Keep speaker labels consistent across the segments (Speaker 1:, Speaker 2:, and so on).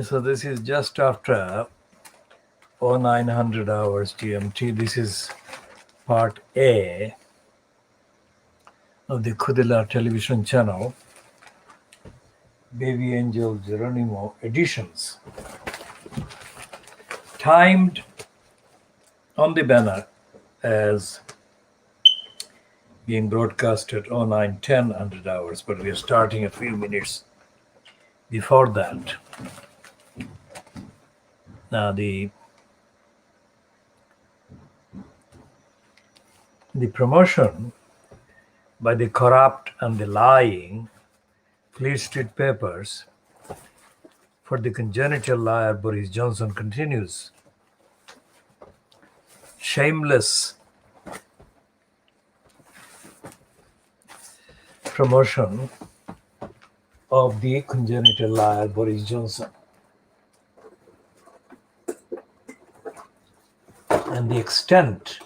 Speaker 1: So this is just after 0900 hours GMT. This is part A of the Khoodeelaar television channel, Baby Angel Geronimo editions. Timed on the banner as being broadcast at 0910 hours, but we are starting a few minutes before that. Now the promotion by the corrupt and the lying Fleet Street papers for the congenital liar Boris Johnson continues. Shameless promotion of the congenital liar Boris Johnson. And the extent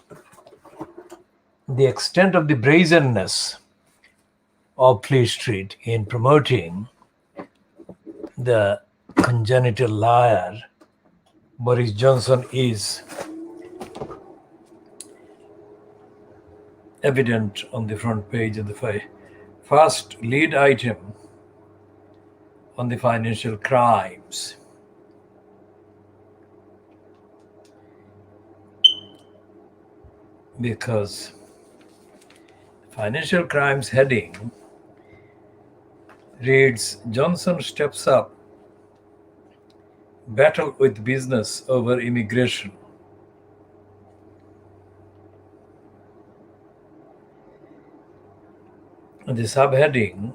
Speaker 1: of the brazenness of Fleet Street in promoting the congenital liar Boris Johnson is evident on the front page of the first lead item on the financial crimes. Because financial crimes heading reads, Johnson steps up, battle with business over immigration. And the subheading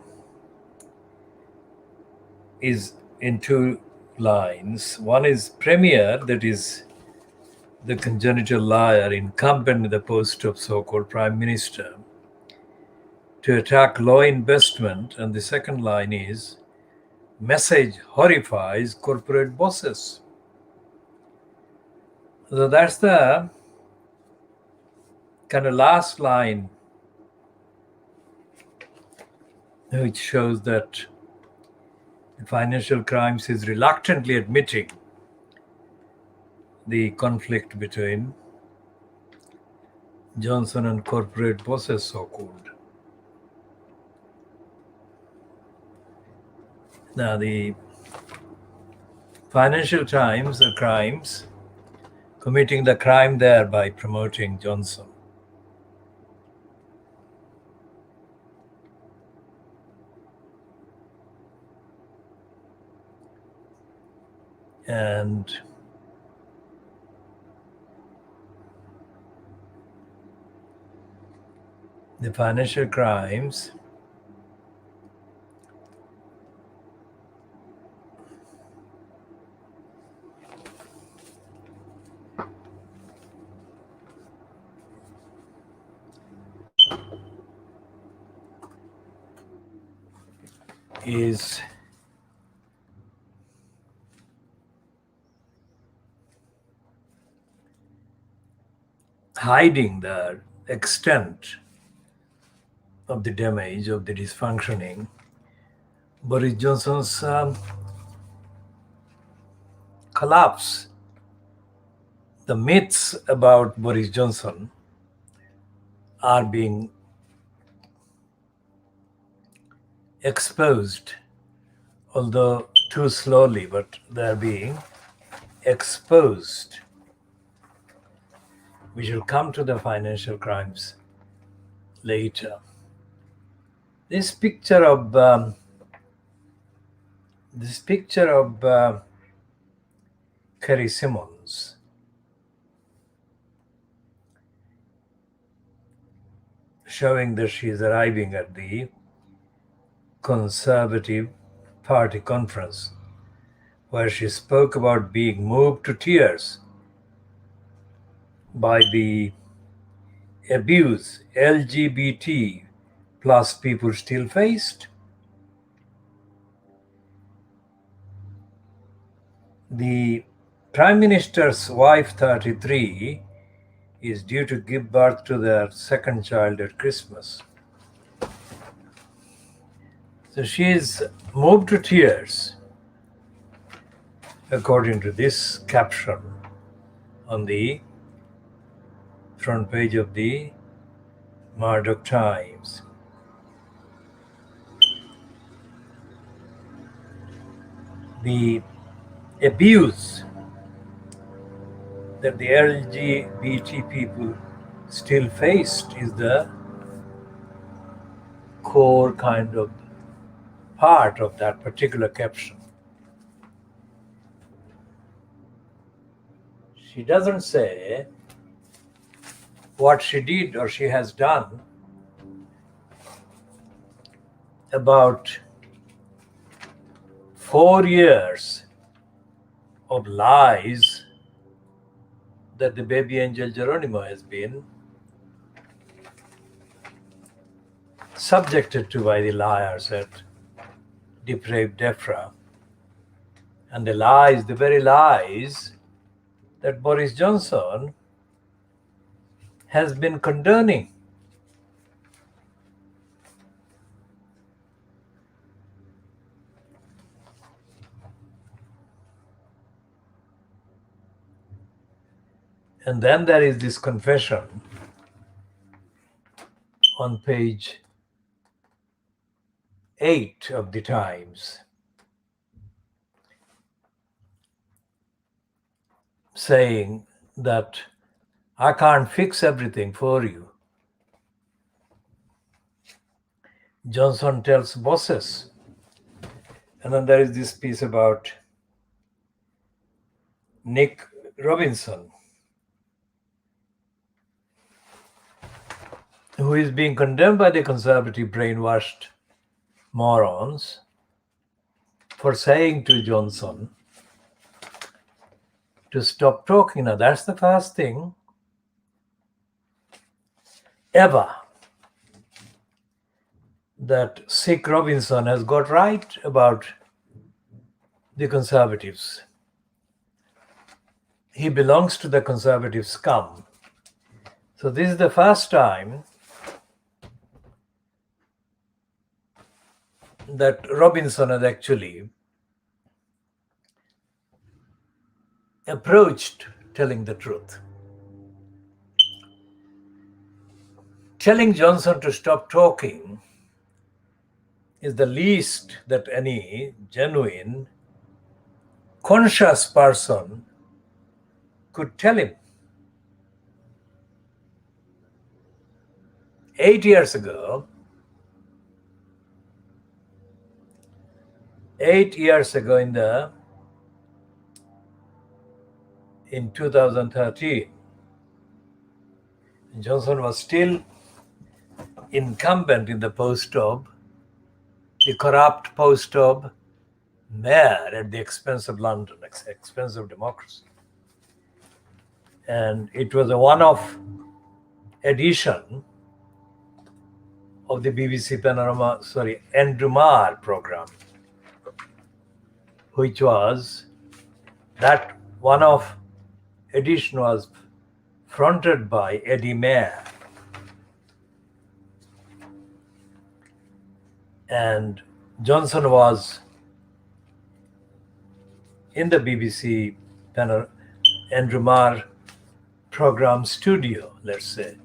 Speaker 1: is in two lines. One is Premier, that is the congenital liar incumbent in the post of so-called Prime Minister, to attack law investment. And the second line is message horrifies corporate bosses. So that's the kind of last line, which shows that the financial crimes is reluctantly admitting the conflict between Johnson and corporate bosses, so-called. Now, the financial crimes are crimes, committing the crime there by promoting Johnson. And the financial crimes is hiding the extent of the damage, of the dysfunctioning Boris Johnson's collapse. The myths about Boris Johnson are being exposed, although too slowly, but they're being exposed. We shall come to the financial crimes later. This picture of Carrie Simmons showing that she is arriving at the Conservative Party conference, where she spoke about being moved to tears by the abuse LGBT plus people still faced. The Prime Minister's wife, 33, is due to give birth to their second child at Christmas. So she is moved to tears according to this caption on the front page of the Murdoch Times. The abuse that the LGBT people still faced is the core kind of part of that particular caption. She doesn't say what she did or she has done about 4 years of lies that the baby angel Geronimo has been subjected to by the liars at depraved DEFRA, and the very lies that Boris Johnson has been condoning. And then there is this confession on page 8 of the Times, saying that I can't fix everything for you. Johnson tells bosses. And then there is this piece about Nick Robinson, who is being condemned by the conservative brainwashed morons for saying to Johnson to stop talking. Now, that's the first thing ever that Sikh Robinson has got right about the conservatives. He belongs to the conservative scum. So this is the first time that Robinson has actually approached telling the truth. Telling Johnson to stop talking is the least that any genuine, conscious person could tell him. 8 years ago, in 2013, Johnson was still incumbent in the corrupt post of mayor at the expense of London, expense of democracy. And it was a one-off edition of the BBC Andrew Marr program, which was, that one-off edition was fronted by Eddie Mair. And Johnson was in the BBC Andrew Marr program studio, let's say,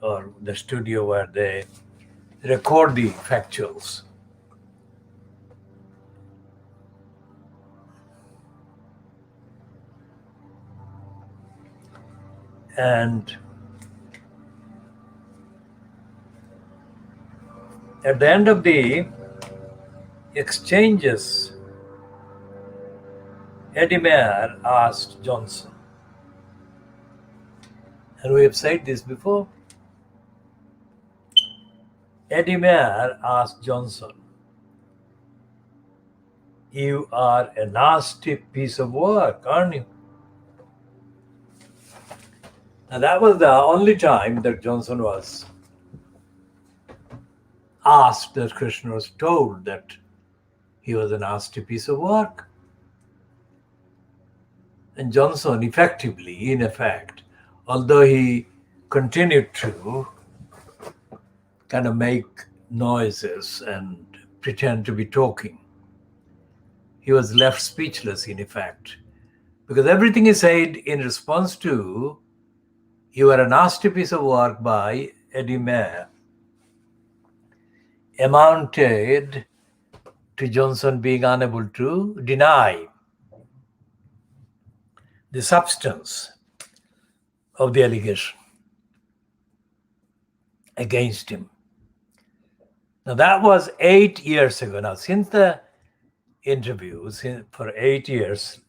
Speaker 1: or the studio where they record the factuals. And at the end of the exchanges, Eddie Mair asked Johnson, and we have said this before, Eddie Mair asked Johnson, "You are a nasty piece of work, aren't you?" And that was the only time that Johnson was asked, that Krishna was told that he was a nasty piece of work. And Johnson effectively, in effect, although he continued to kind of make noises and pretend to be talking, he was left speechless, in effect, because everything he said in response to "You are a nasty piece of work" by Eddie Mair amounted to Johnson being unable to deny the substance of the allegation against him. Now, that was 8 years ago. Now, since the interviews, for 8 years,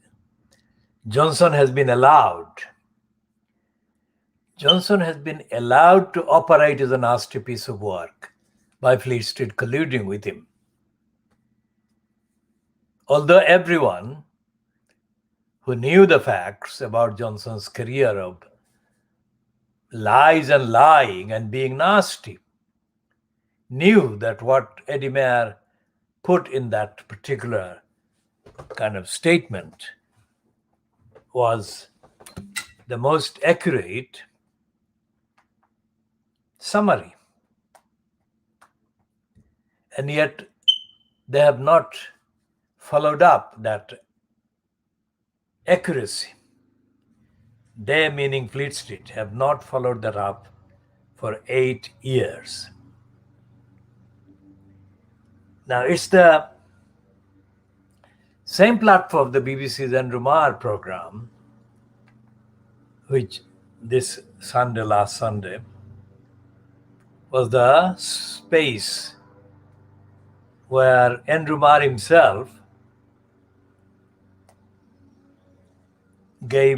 Speaker 1: Johnson has been allowed to operate as a nasty piece of work by Fleet Street colluding with him. Although everyone who knew the facts about Johnson's career of lies and lying and being nasty knew that what Eddie Mair put in that particular kind of statement was the most accurate summary. And yet they have not followed up that accuracy. They, meaning Fleet Street, have not followed that up for 8 years. Now, it's the same platform, the BBC's Andrew Marr program, which this Sunday, last Sunday, was the space where Andrew Marr himself gave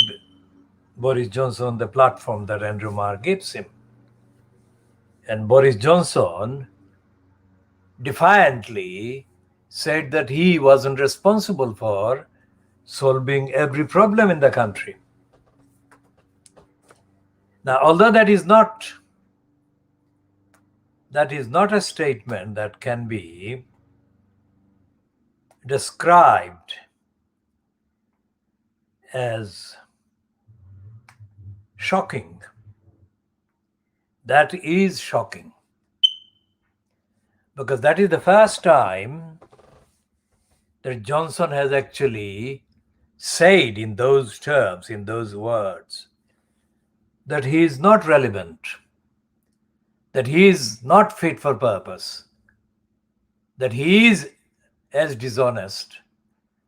Speaker 1: Boris Johnson the platform that Andrew Marr gives him. And Boris Johnson defiantly said that he wasn't responsible for solving every problem in the country. Now, although that is not a statement that can be described as shocking. That is shocking, because that is the first time that Johnson has actually said in those terms, in those words, that he is not relevant, that he is not fit for purpose, that he is as dishonest,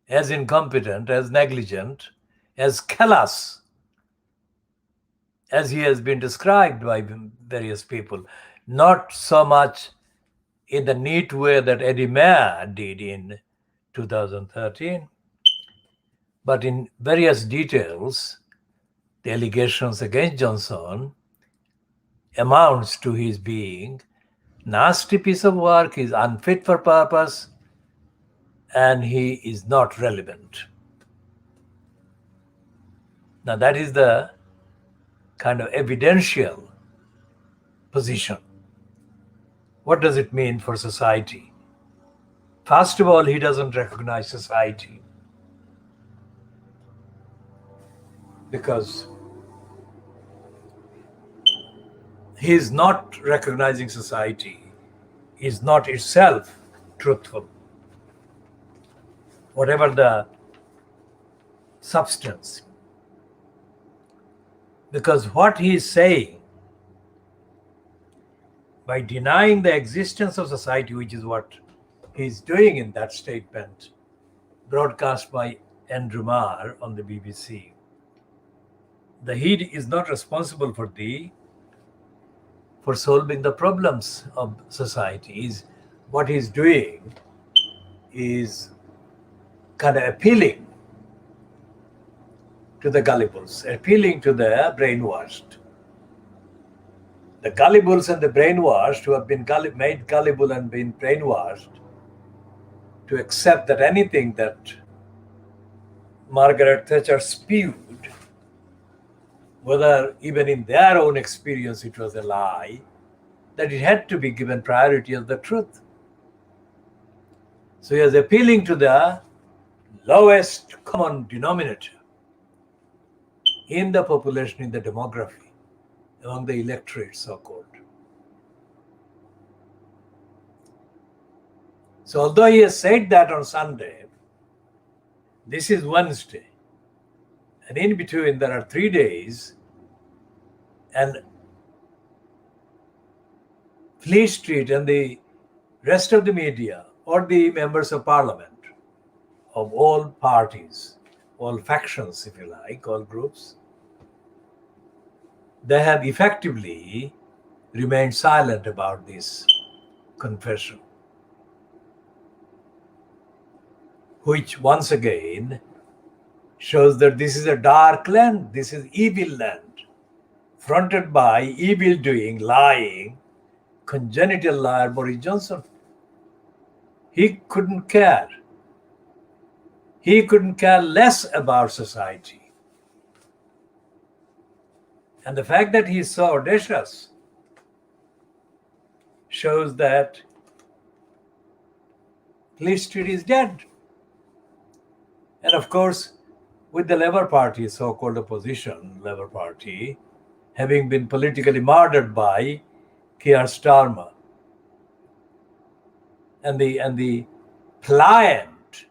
Speaker 1: as incompetent, as negligent, as callous as he has been described by various people. Not so much in the neat way that Eddie Mair did in 2013, but in various details, the allegations against Johnson amounts to his being nasty piece of work, he's unfit for purpose, and he is not relevant. Now, that is the kind of evidential position. What does it mean for society? First of all, he doesn't recognize society because he is not recognizing society, is not itself truthful. Whatever the substance. Because what he is saying, by denying the existence of society, which is what he is doing in that statement broadcast by Andrew Marr on the BBC, he is not responsible for solving the problems of society. What he is doing is kind of appealing to the gullibles, appealing to the brainwashed. The gullibles and the brainwashed who have been made gullible and been brainwashed to accept that anything that Margaret Thatcher spewed, whether even in their own experience it was a lie, that it had to be given priority as the truth. So he is appealing to the lowest common denominator in the population, in the demography, among the electorate, so-called. So although he has said that on Sunday, This is Wednesday. And in between, there are 3 days, and Fleet Street and the rest of the media, or the members of parliament of all parties, all factions, if you like, all groups, they have effectively remained silent about this confession, which once again shows that this is a dark land, this is evil land, fronted by evil doing, lying, congenital liar Boris Johnson. He couldn't care. He couldn't care less about society. And the fact that he is so audacious shows that Fleet Street is dead. And of course, with the Labour Party, so-called opposition Labour Party, having been politically murdered by Keir Starmer, and the pliant,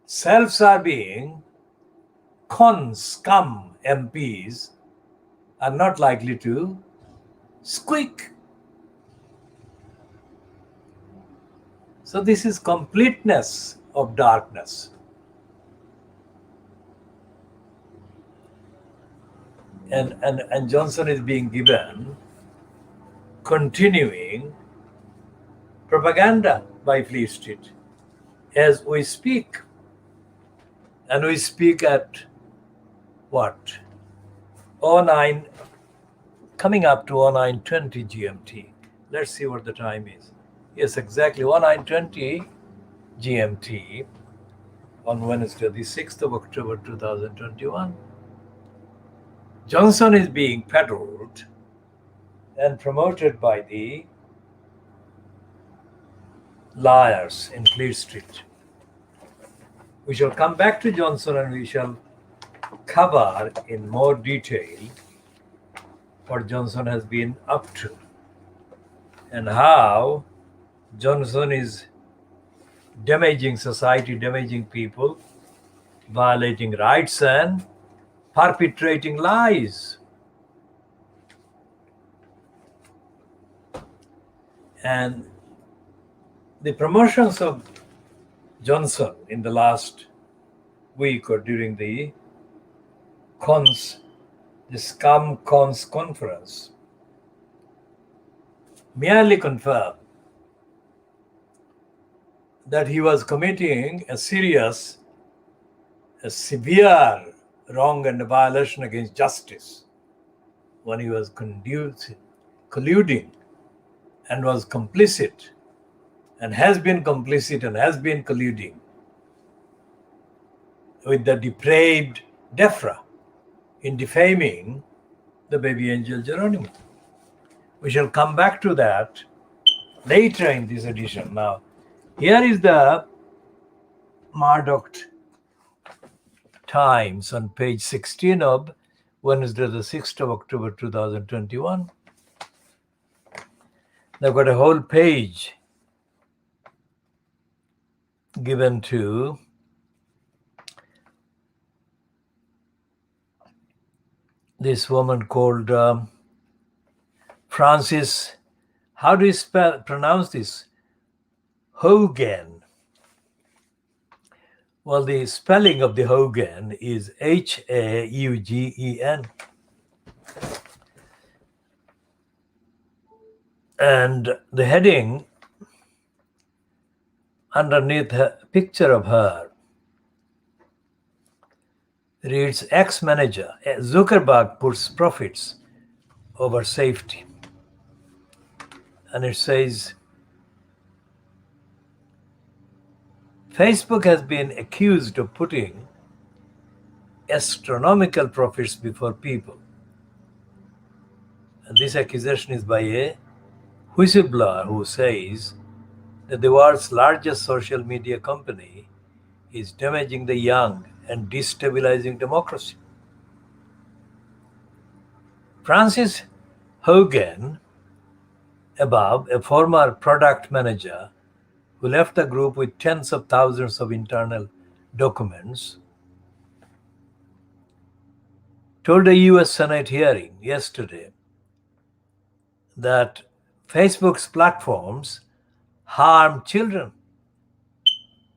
Speaker 1: self-serving, scum MPs are not likely to squeak. So this is completeness of darkness. And Johnson is being given continuing propaganda by Fleet Street as we speak. And we speak at what? 09, coming up to 09:20 GMT. Let's see what the time is. Yes, exactly 09:20 GMT on Wednesday, the 6th of October 2021. Johnson is being peddled and promoted by the liars in Fleet Street. We shall come back to Johnson and we shall cover in more detail what Johnson has been up to and how Johnson is damaging society, damaging people, violating rights and perpetrating lies. And the promotions of Johnson in the last week or during the scum cons conference merely confirmed that he was committing a severe wrong and a violation against justice when he was colluding and was complicit and has been complicit and has been colluding with the depraved DEFRA in defaming the baby angel Geronimo. We shall come back to that later in this edition. Now, here is the Murdoch Times on page 16 of Wednesday, the 6th of October 2021. They've got a whole page given to this woman called Frances, how do you pronounce this? Haugen. Well, the spelling of the Haugen is Haugen. And the heading underneath a picture of her reads, ex-manager, Zuckerberg puts profits over safety. And it says, Facebook has been accused of putting astronomical profits before people. And this accusation is by a whistleblower who says that the world's largest social media company is damaging the young and destabilizing democracy. Frances Haugen, above, a former product manager who left the group with tens of thousands of internal documents, told a US Senate hearing yesterday that Facebook's platforms harm children,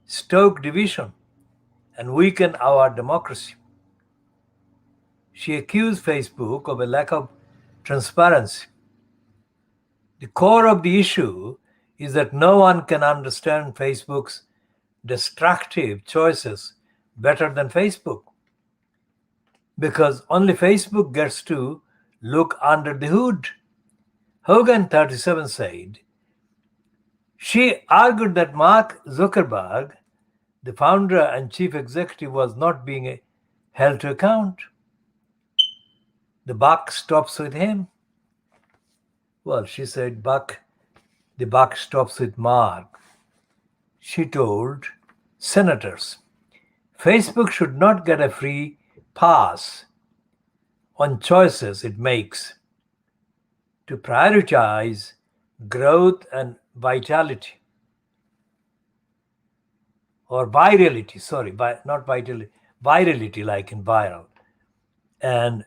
Speaker 1: stoke division, and weaken our democracy. She accused Facebook of a lack of transparency. The core of the issue is that no one can understand Facebook's destructive choices better than Facebook, because only Facebook gets to look under the hood. Hogan, 37, said she argued that Mark Zuckerberg, the founder and chief executive, was not being held to account. The buck stops with him. Well, she said the buck stops with Mark. She told senators, Facebook should not get a free pass on choices it makes to prioritize growth and vitality, or virality, not vitality, virality like in viral, and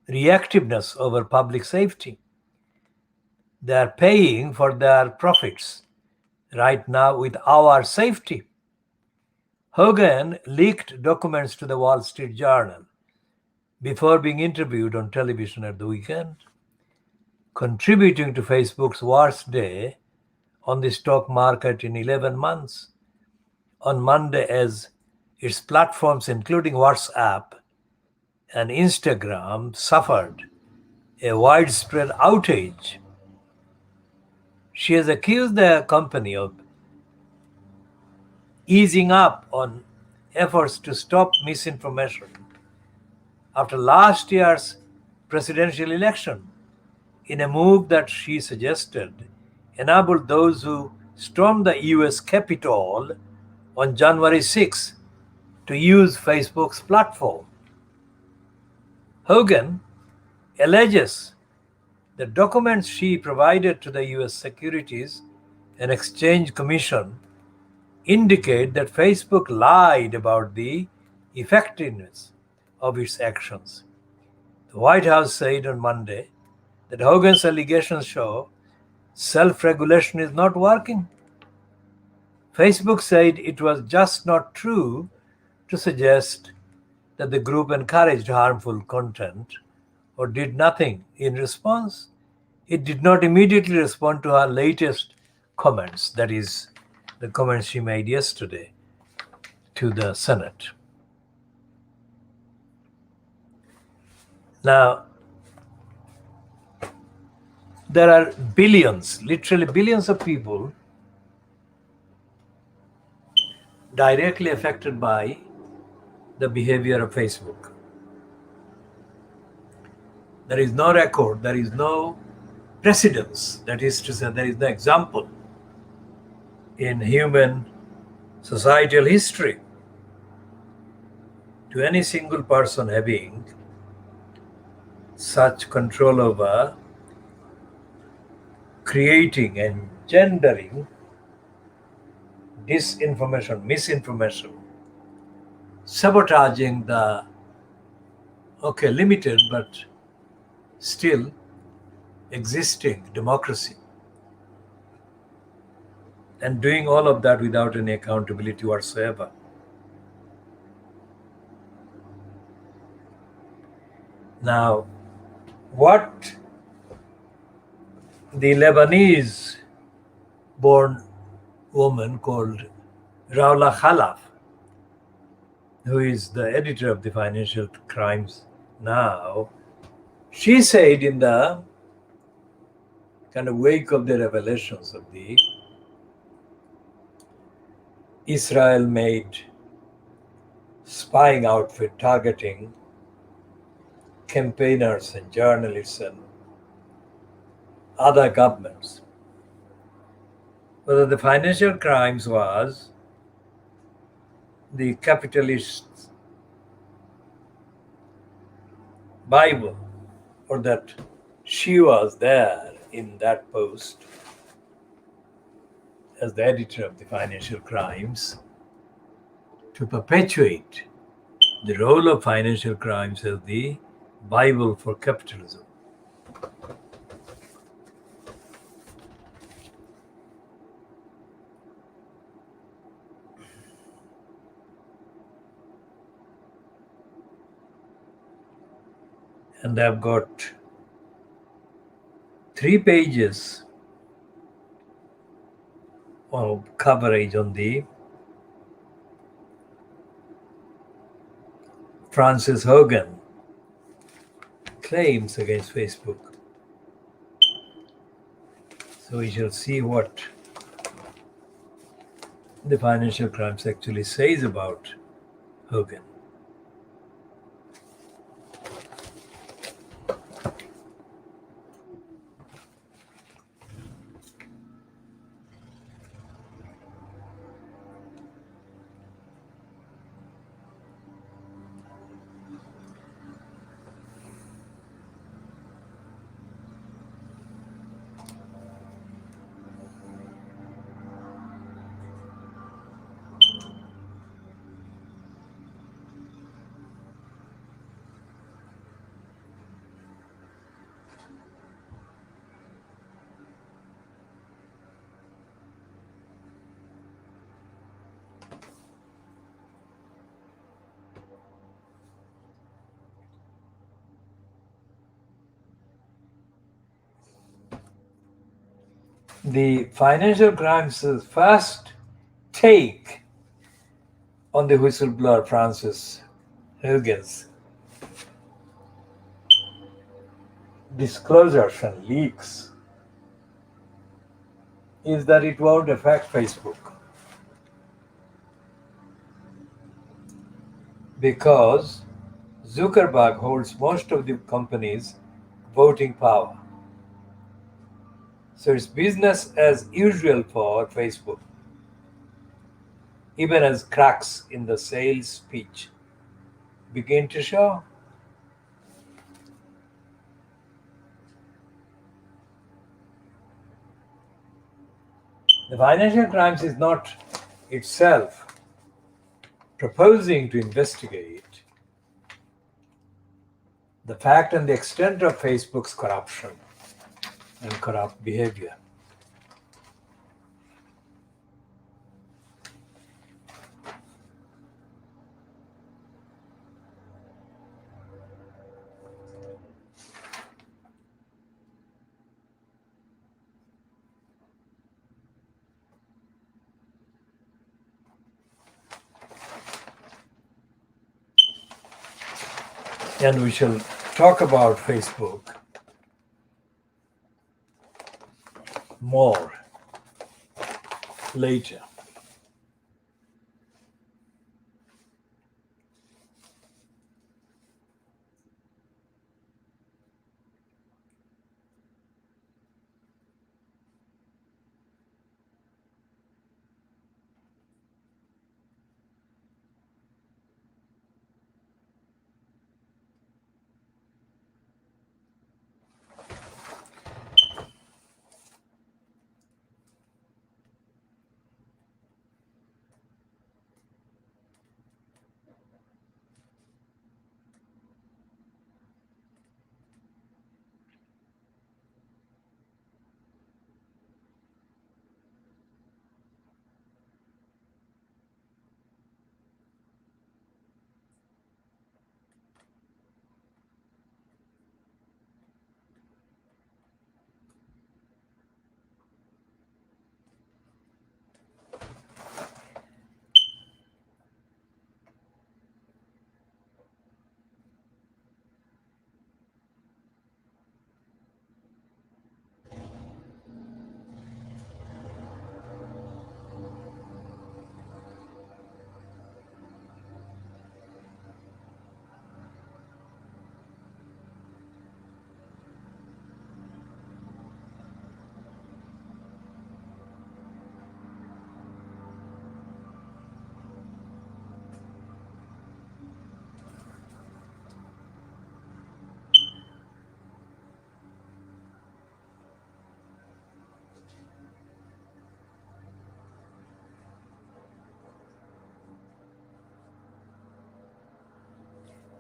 Speaker 1: reactiveness over public safety. They are paying for their profits right now with our safety. Hogan leaked documents to the Wall Street Journal before being interviewed on television at the weekend, contributing to Facebook's worst day on the stock market in 11 months. On Monday, as its platforms, including WhatsApp and Instagram, suffered a widespread outage. She has accused the company of easing up on efforts to stop misinformation after last year's presidential election, in a move that she suggested enabled those who stormed the US Capitol on January 6 to use Facebook's platform. Hogan alleges the documents she provided to the US Securities and Exchange Commission indicate that Facebook lied about the effectiveness of its actions. The White House said on Monday that Hogan's allegations show self-regulation is not working. Facebook said it was just not true to suggest that the group encouraged harmful content or did nothing in response. It did not immediately respond to her latest comments, that is, the comments she made yesterday to the Senate. Now, there are billions, literally billions of people directly affected by the behavior of Facebook. There is no record, there is no precedence, that is to say, there is no example in human societal history to any single person having such control over creating and gendering disinformation, misinformation, sabotaging the limited but still existing democracy, and doing all of that without any accountability whatsoever. Now, what the Lebanese born woman called Raula Khalaf, who is the editor of the Financial Crimes now, she said in the kind of wake of the revelations of the Israel-made spying outfit targeting campaigners and journalists and other governments, whether the financial crimes was the capitalist Bible, or that she was there in that post as the editor of the Financial Crimes, to perpetuate the role of financial crimes as the Bible for capitalism. And I've got 3 pages of coverage on the Francis Hogan claims against Facebook. So we shall see what the financial crimes actually says about Hogan. The financial crimes' first take on the whistleblower Francis Hogan's disclosures and leaks is that it won't affect Facebook because Zuckerberg holds most of the company's voting power. So it's business as usual for Facebook, even as cracks in the sales speech begin to show. The financial crimes is not itself proposing to investigate the fact and the extent of Facebook's corruption and corrupt behavior. And we shall talk about Facebook more later.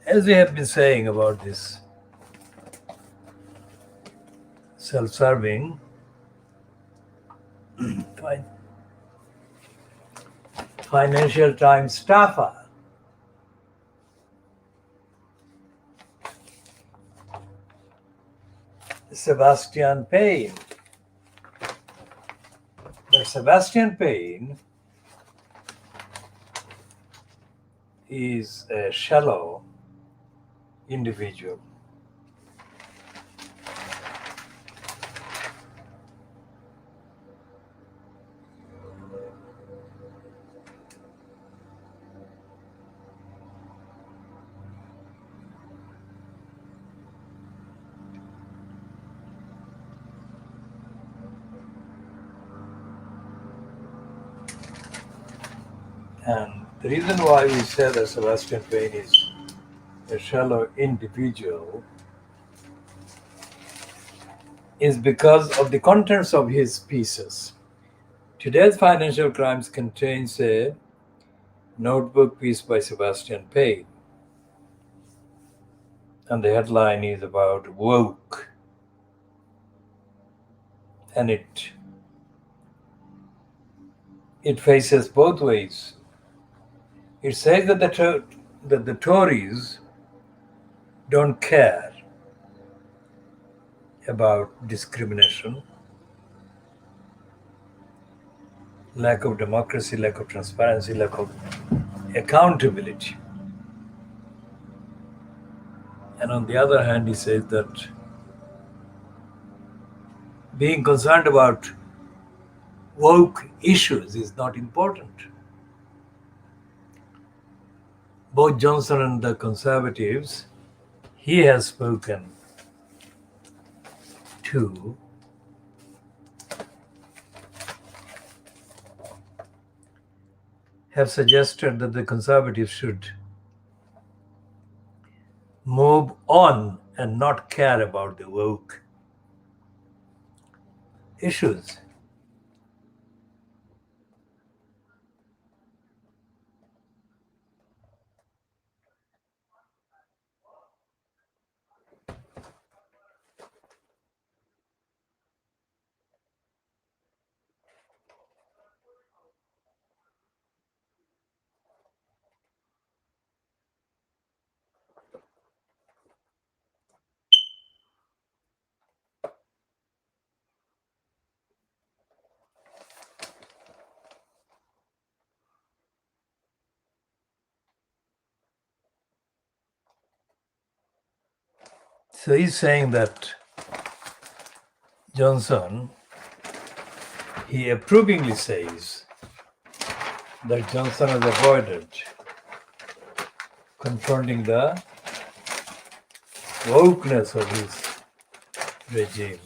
Speaker 1: As we have been saying about this self-serving Financial Times staffer, Sebastian Payne. But Sebastian Payne is a shallow individual. And the reason why we say that Sebastian Payne is a shallow individual is because of the contents of his pieces. Today's Financial Crimes contains a notebook piece by Sebastian Payne, and the headline is about woke, and it faces both ways. It says that the Tories don't care about discrimination, lack of democracy, lack of transparency, lack of accountability. And on the other hand, he says that being concerned about woke issues is not important. Both Johnson and the Conservatives he has spoken to have suggested that the Conservatives should move on and not care about the woke issues. So he's saying that Johnson, he approvingly says that Johnson has avoided confronting the wokeness of his regime.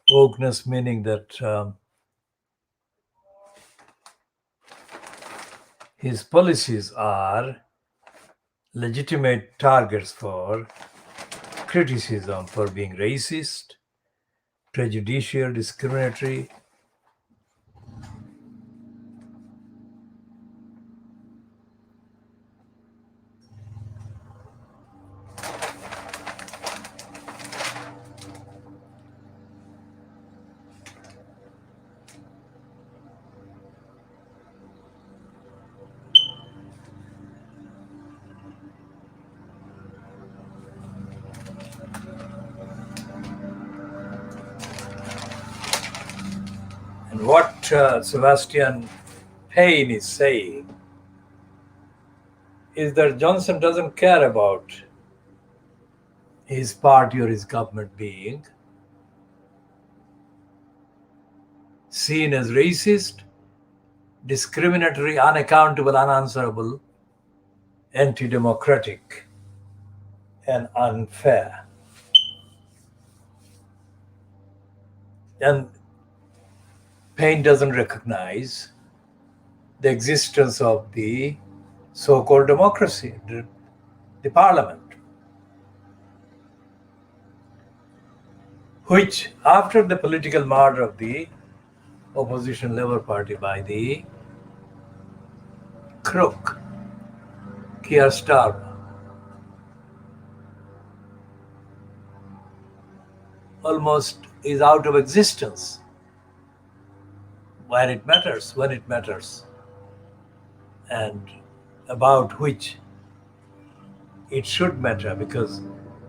Speaker 1: Wokeness meaning that his policies are legitimate targets for criticism for being racist, prejudicial, discriminatory. And what Sebastian Payne is saying is that Johnson doesn't care about his party or his government being seen as racist, discriminatory, unaccountable, unanswerable, anti-democratic, and unfair. And Payne doesn't recognize the existence of the so-called democracy, the parliament, which after the political murder of the opposition Labour Party by the crook Keir Starmer almost is out of existence when it matters, and about which it should matter, because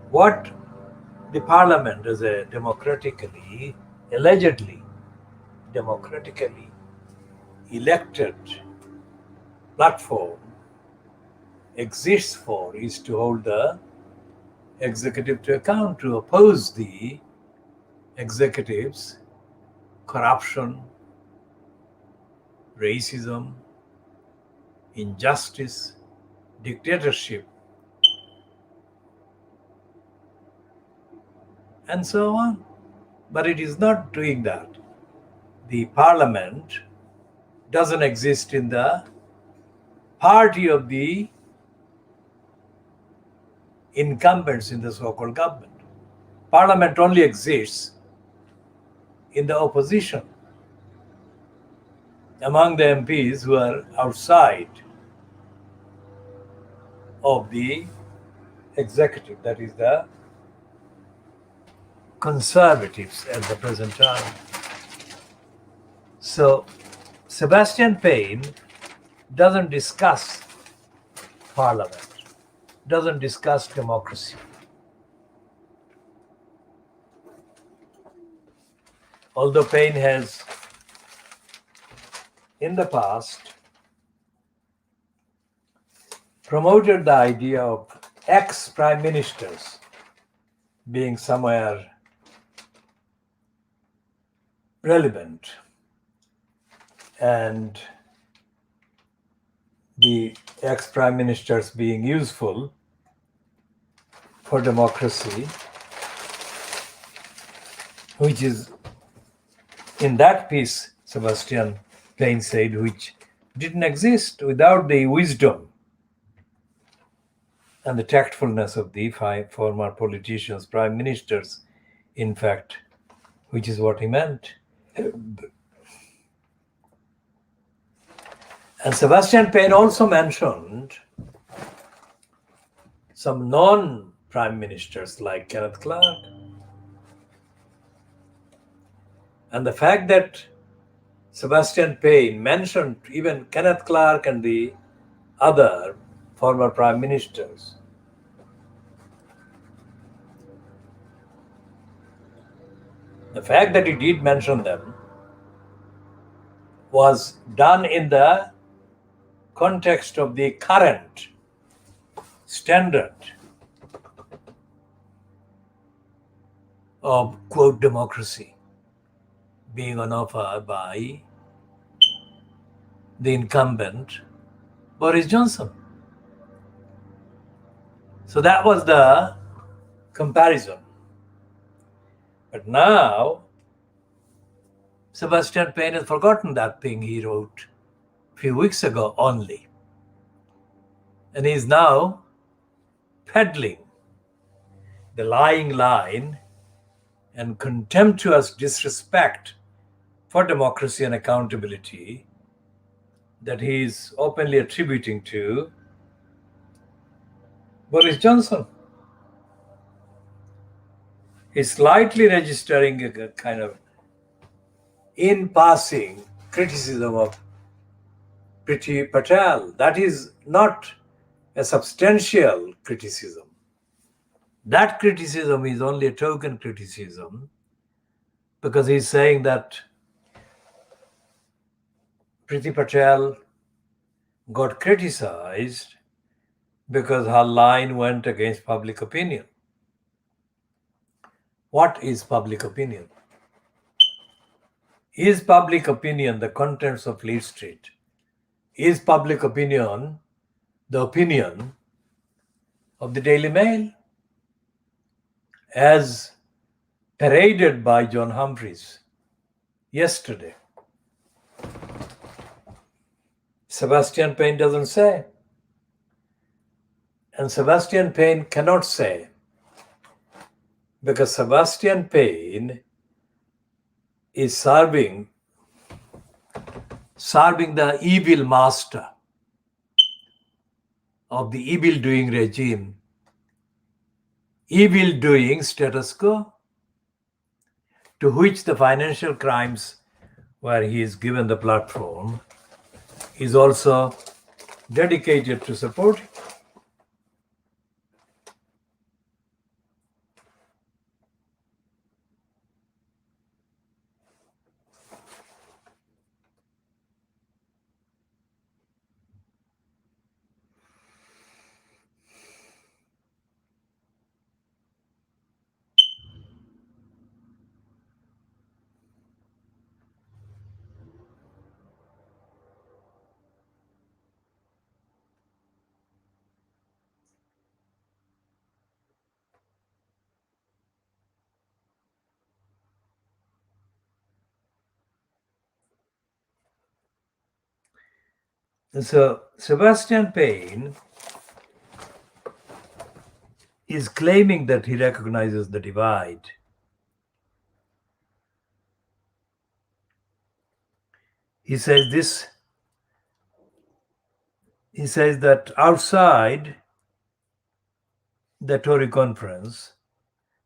Speaker 1: what the parliament as a allegedly democratically elected platform exists for is to hold the executive to account, to oppose the executive's corruption, racism, injustice, dictatorship, and so on. But it is not doing that. The parliament doesn't exist in the party of the incumbents in the so-called government. Parliament only exists in the opposition, among the MPs who are outside of the executive, that is the conservatives at the present time. So Sebastian Payne doesn't discuss parliament, doesn't discuss democracy. Although Payne has in the past promoted the idea of ex-prime ministers being somewhere relevant, and the ex-prime ministers being useful for democracy, which is in that piece, Sebastian Payne said, which didn't exist without the wisdom and the tactfulness of the former politicians, prime ministers, in fact, which is what he meant. And Sebastian Payne also mentioned some non-prime ministers like Kenneth Clarke. And the fact that Sebastian Payne mentioned even Kenneth Clarke and the other former prime ministers the fact that he did mention them was done in the context of the current standard of, quote, democracy being on offer by the incumbent Boris Johnson. So that was the comparison. But now, Sebastian Payne has forgotten that thing he wrote a few weeks ago only. And he is now peddling the lying line and contemptuous disrespect for democracy and accountability that he is openly attributing to Boris Johnson. He's slightly registering a kind of in passing criticism of Priti Patel. That is not a substantial criticism. That criticism is only a token criticism, because he's saying that Priti Patel got criticized because her line went against public opinion. What is public opinion? Is public opinion the contents of Fleet Street? Is public opinion the opinion of the Daily Mail, as paraded by John Humphreys yesterday? Sebastian Payne doesn't say. And Sebastian Payne cannot say, because Sebastian Payne is serving the evil master. of the evil doing regime, evil doing status quo, to which the financial crimes, where he is given the platform, is also dedicated to support. And so Sebastian Payne is claiming that he recognizes the divide. He says that outside the Tory conference,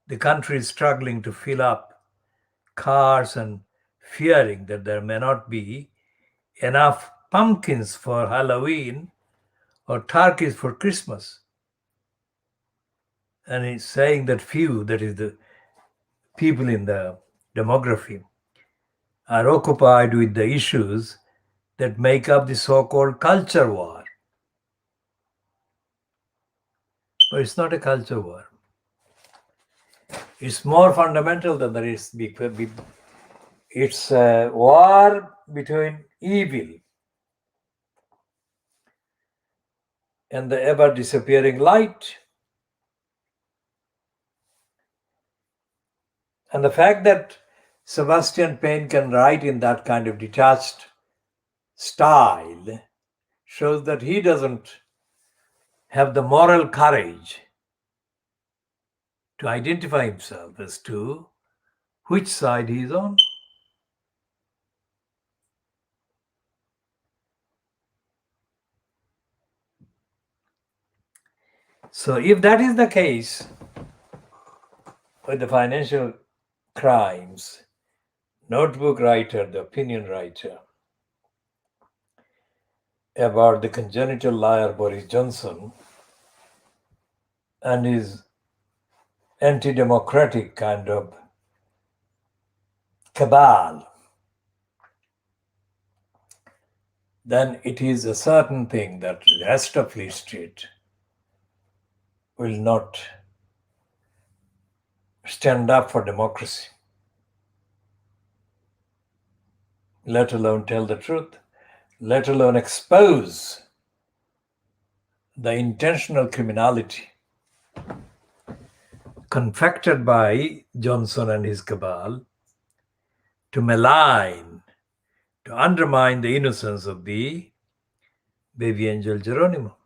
Speaker 1: the country is struggling to fill up cars and fearing that there may not be enough pumpkins for Halloween or turkeys for Christmas. And he's saying that few, that is the people in the demography, are occupied with the issues that make up the so-called culture war. But it's not a culture war. It's more fundamental than that. It's a war between evil and the ever disappearing light. And the fact that Sebastian Payne can write in that kind of detached style shows that he doesn't have the moral courage to identify himself as to which side he is on. So if that is the case with the financial crimes, notebook writer, the opinion writer, about the congenital liar Boris Johnson and his anti-democratic kind of cabal, then it is a certain thing that the rest of Fleet Street will not stand up for democracy, let alone tell the truth, let alone expose the intentional criminality confected by Johnson and his cabal to malign, to undermine the innocence of the baby angel Geronimo,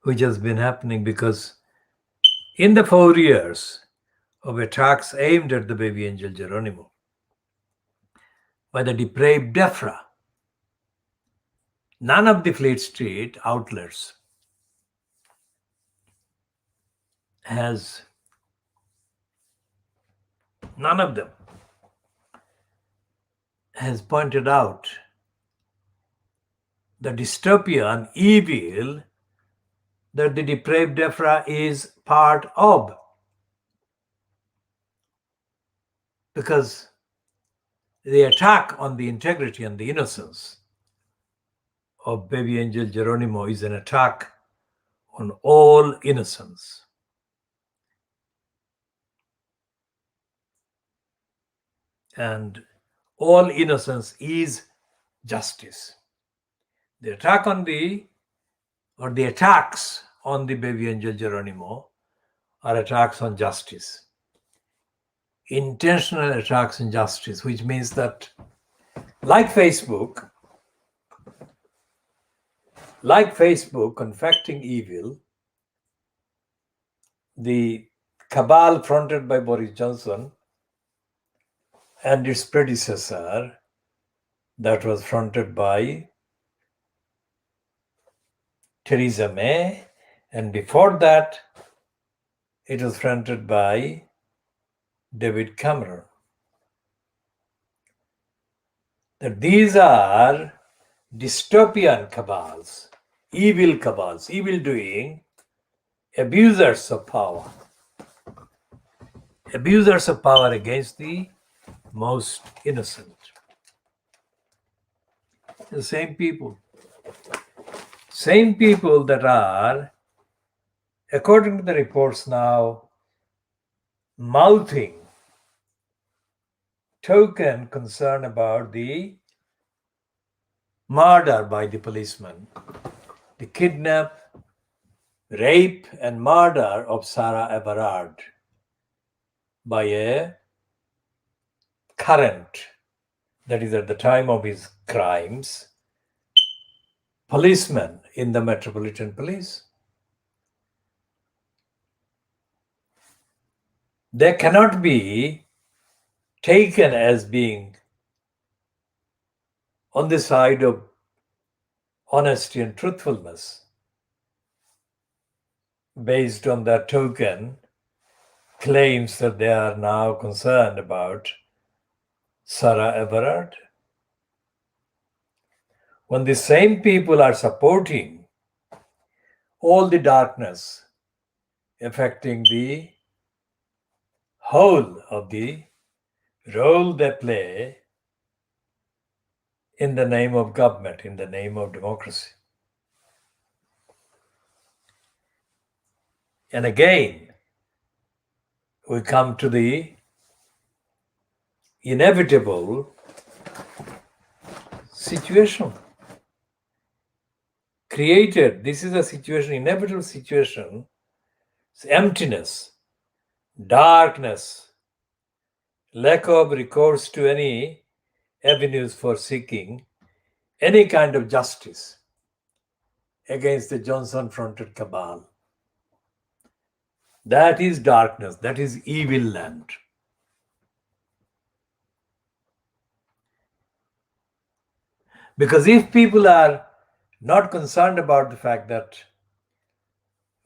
Speaker 1: which has been happening because in the 4 years of attacks aimed at the baby angel Geronimo by the depraved DEFRA, none of the Fleet Street outlets none of them has pointed out the dystopia and evil that the depraved DEFRA is part of. Because the attack on the integrity and the innocence of baby angel Geronimo is an attack on all innocence. And all innocence is justice. The attack on the attacks on the baby angel Geronimo are attacks on justice. Intentional attacks on justice, which means that like Facebook confecting evil, the cabal fronted by Boris Johnson and its predecessor that was fronted by Theresa May, and before that, it was fronted by David Cameron. That these are dystopian cabals, evil doing, abusers of power against the most innocent. The same people that are, according to the reports now, mouthing token concern about the murder by the policeman, the kidnap, rape, and murder of Sarah Everard by a current, that is at the time of his crimes, policeman in the Metropolitan Police. They cannot be taken as being on the side of honesty and truthfulness based on their token claims that they are now concerned about Sarah Everard. When the same people are supporting all the darkness affecting the whole of the role they play in the name of government, in the name of democracy. And again, we come to the inevitable situation created. This is a situation, inevitable situation, it's emptiness, darkness, lack of recourse to any avenues for seeking any kind of justice against the Johnson-fronted cabal. That is darkness, that is evil land. Because if people are not concerned about the fact that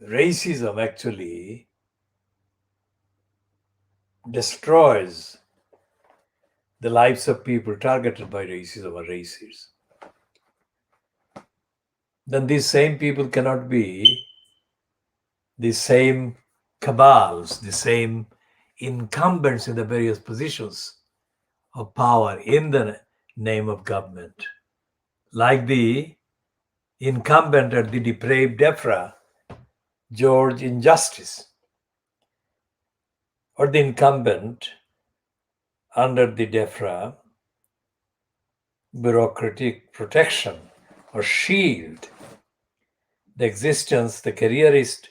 Speaker 1: racism actually destroys the lives of people targeted by racism or racists, then these same people cannot be the same cabals, the same incumbents in the various positions of power in the name of government. Like the incumbent at the depraved DEFRA, George Injustice, or the incumbent under the DEFRA bureaucratic protection or shield, the careerist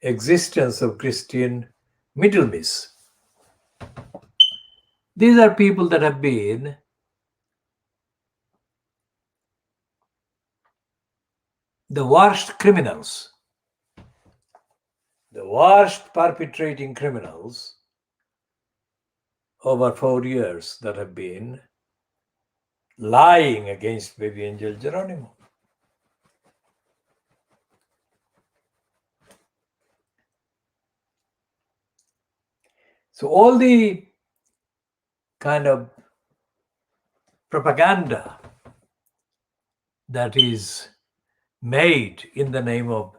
Speaker 1: existence of Christian Middlemiss. These are people that have been the worst criminals, the worst perpetrating criminals over 4 years that have been lying against baby angel Geronimo. So all the kind of propaganda that is made in the name of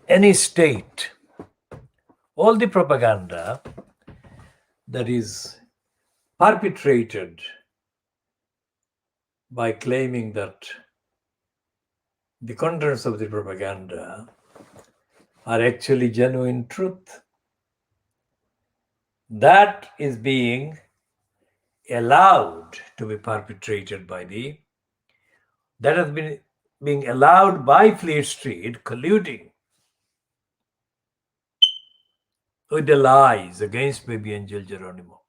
Speaker 1: any state, all the propaganda that is perpetrated by claiming that the contents of the propaganda are actually genuine truth, that is being allowed to be perpetrated by that has been being allowed by Fleet Street, colluding with the lies against baby angel Geronimo.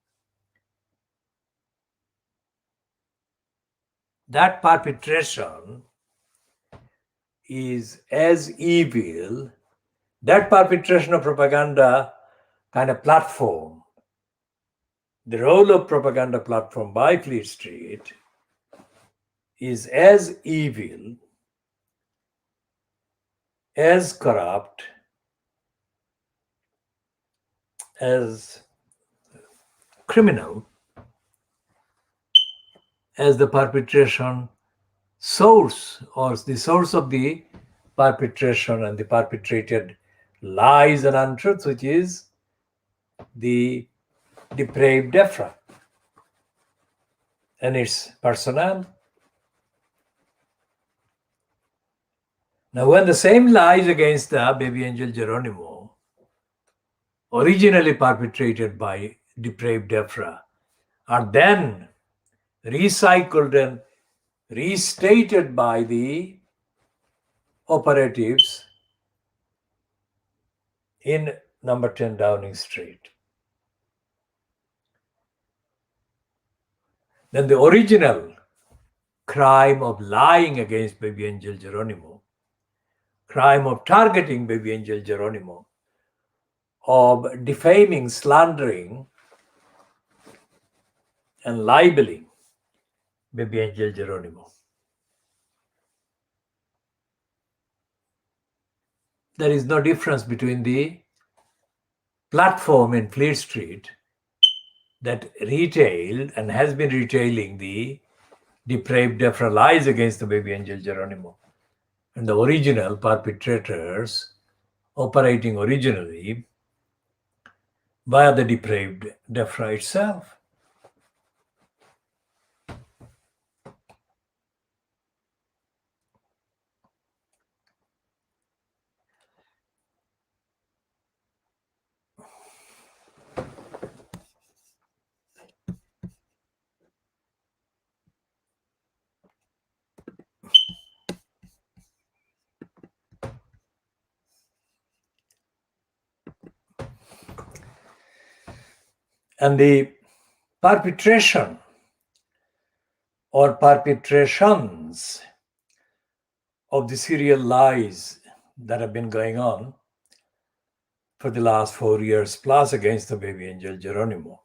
Speaker 1: That perpetration is as evil, that perpetration of propaganda kind of platform, the role of propaganda platform by Fleet Street is as evil as corrupt, as criminal as the perpetration source, or the source of the perpetration and the perpetrated lies and untruths, which is the depraved DEFRA and its personnel. Now, when the same lies against the baby angel Geronimo, originally perpetrated by depraved DEFRA, are then recycled and restated by the operatives in number 10 Downing Street, then the original crime of lying against baby angel Geronimo, crime of targeting baby angel Geronimo, of defaming, slandering, and libeling baby angel Geronimo. There is no difference between the platform in Fleet Street that retailed and has been retailing the depraved DEFRA lies against the baby angel Geronimo and the original perpetrators operating originally via the depraved DEFRA itself. And the perpetration or perpetrations of the serial lies that have been going on for the last 4 years plus against the baby angel Geronimo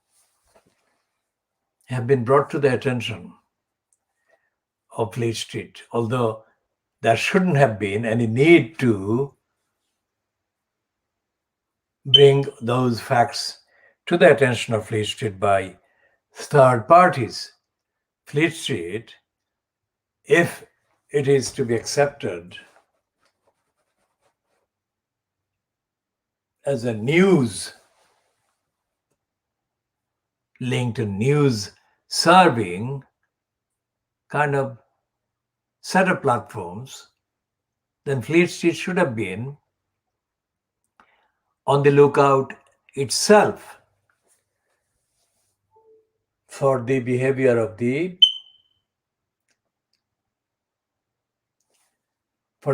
Speaker 1: have been brought to the attention of Fleet Street, although there shouldn't have been any need to bring those facts to the attention of Fleet Street by third parties. Fleet Street, if it is to be accepted as a news linked and news serving kind of set of platforms, then Fleet Street should have been on the lookout itself for the behavior of the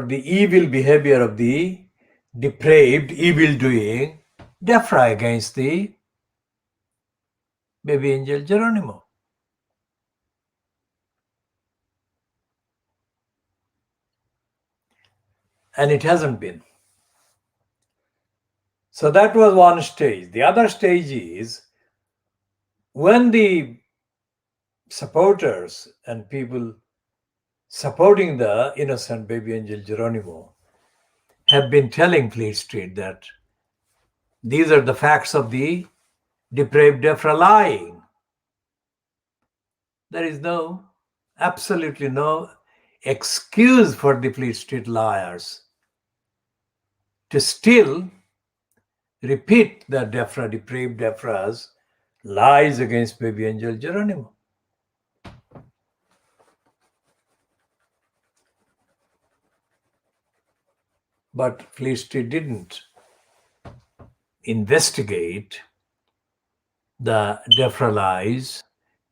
Speaker 1: evil behavior of the depraved, evil-doing DEFRA against the baby angel Geronimo. And it hasn't been. So that was one stage. The other stage is when the supporters and people supporting the innocent baby angel Geronimo have been telling Fleet Street that these are the facts of the depraved DEFRA lying. There is absolutely no excuse for the Fleet Street liars to still repeat the depraved DEFRA's lies against baby angel Geronimo. But Fleet Street didn't investigate the DEFRA lies,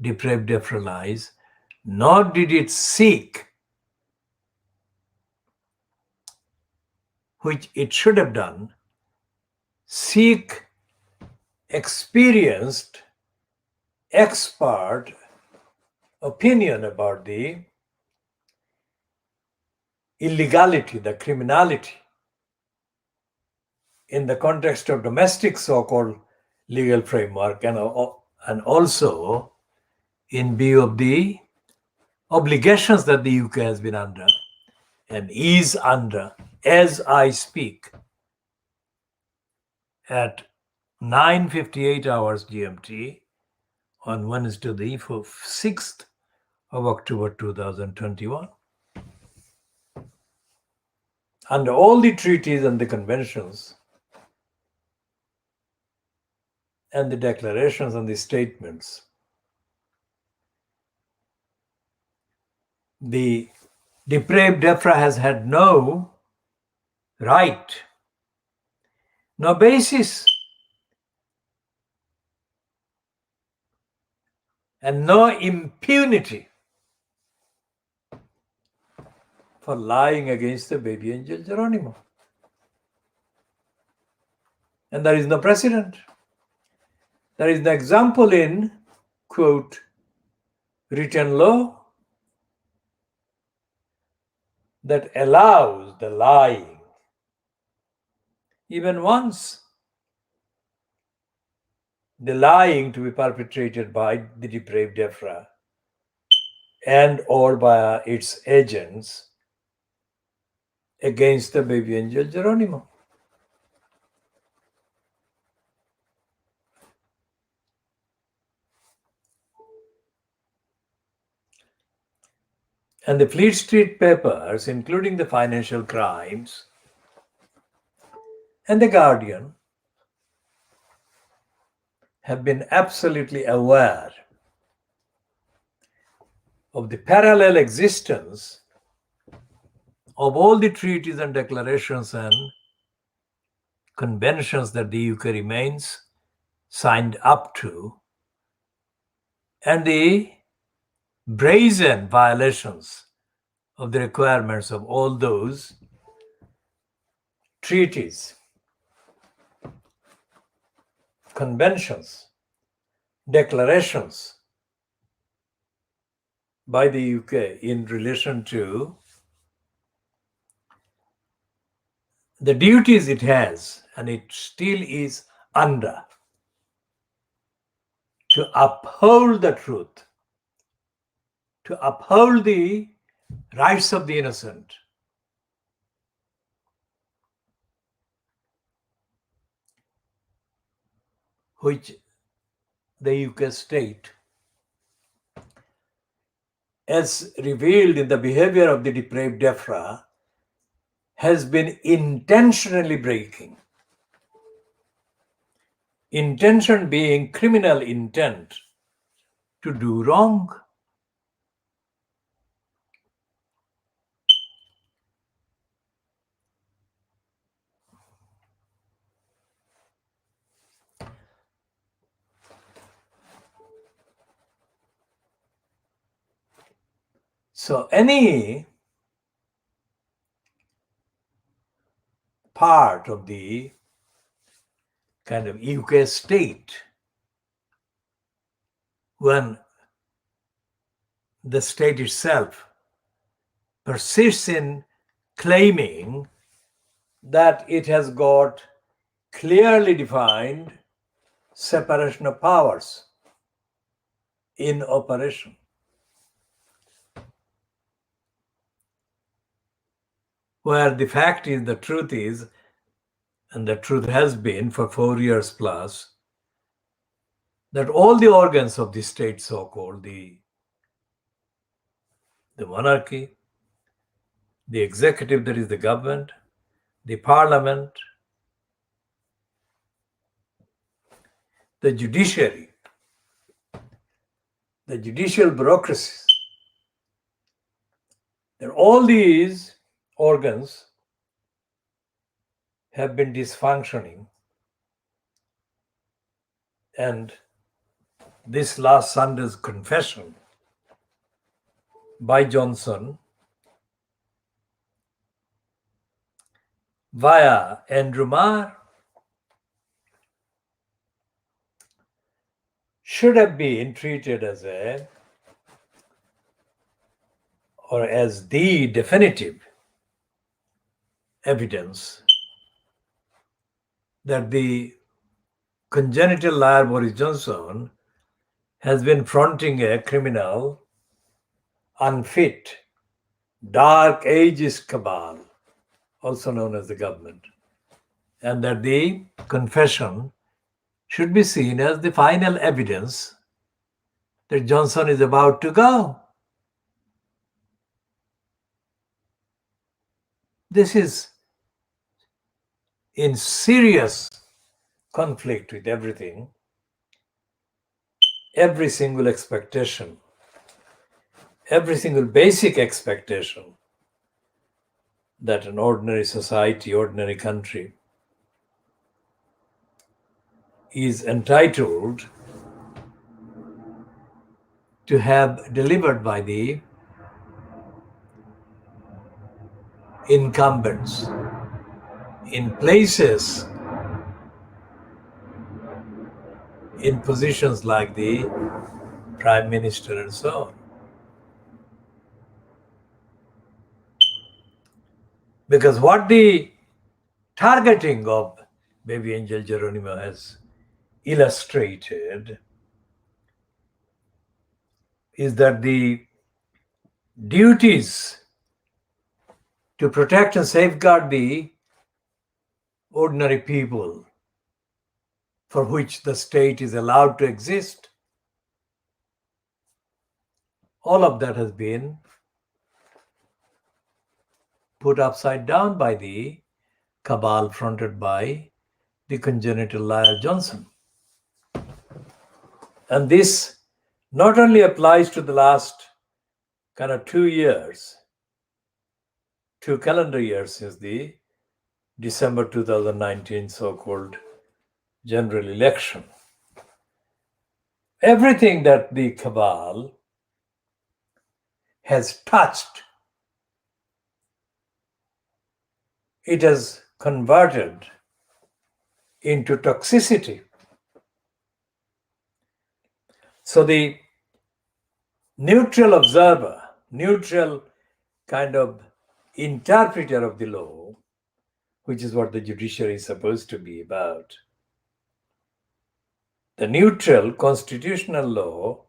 Speaker 1: depraved DEFRA lies, nor did it seek, which it should have done, seek experienced expert opinion about the illegality, the criminality in the context of domestic so-called legal framework, and also in view of the obligations that the UK has been under and is under, as I speak, at 9:58 hours GMT on Wednesday, the 6th of October 2021. Under all the treaties and the conventions and the declarations and the statements, the depraved DEFRA has had no right, no basis, and no impunity for lying against the baby angel Geronimo. And there is no precedent. There is no example in, quote, written law that allows the lying even once. The lying to be perpetrated by the depraved DEFRA and or by its agents against the baby angel Geronimo. And the Fleet Street papers, including the Financial Crimes and the Guardian, have been absolutely aware of the parallel existence of all the treaties and declarations and conventions that the UK remains signed up to, and the brazen violations of the requirements of all those treaties, conventions, declarations by the UK in relation to the duties it has, and it still is under, to uphold the truth, to uphold the rights of the innocent, which the UK state, as revealed in the behavior of the depraved DEFRA, has been intentionally breaking. Intention being criminal intent to do wrong. So any part of the kind of UK state, when the state itself persists in claiming that it has got clearly defined separation of powers in operation, where the fact is, the truth is, and the truth has been for 4 years plus, that all the organs of the state, so-called the monarchy, the executive, that is the government, the parliament, the judiciary, the judicial bureaucracies, that all these organs have been dysfunctioning. And this last Sunday's confession by Johnson via Andrew Marr should have been treated as the definitive evidence that the congenital liar Boris Johnson has been fronting a criminal, unfit, dark ages cabal, also known as the government, and that the confession should be seen as the final evidence that Johnson is about to go. This is in serious conflict with everything, every single expectation, every single basic expectation that an ordinary society, ordinary country is entitled to have delivered by the incumbents in places, in positions like the prime minister and so on. Because what the targeting of Baby Angel Geronimo has illustrated is that the duties to protect and safeguard the ordinary people for which the state is allowed to exist, all of that has been put upside down by the cabal fronted by the congenital liar Johnson. And this not only applies to the last kind of 2 years, 2 calendar years since the December 2019 so-called general election. Everything that the cabal has touched, it has converted into toxicity. So the neutral observer, neutral kind of interpreter of the law, which is what the judiciary is supposed to be about, the neutral constitutional law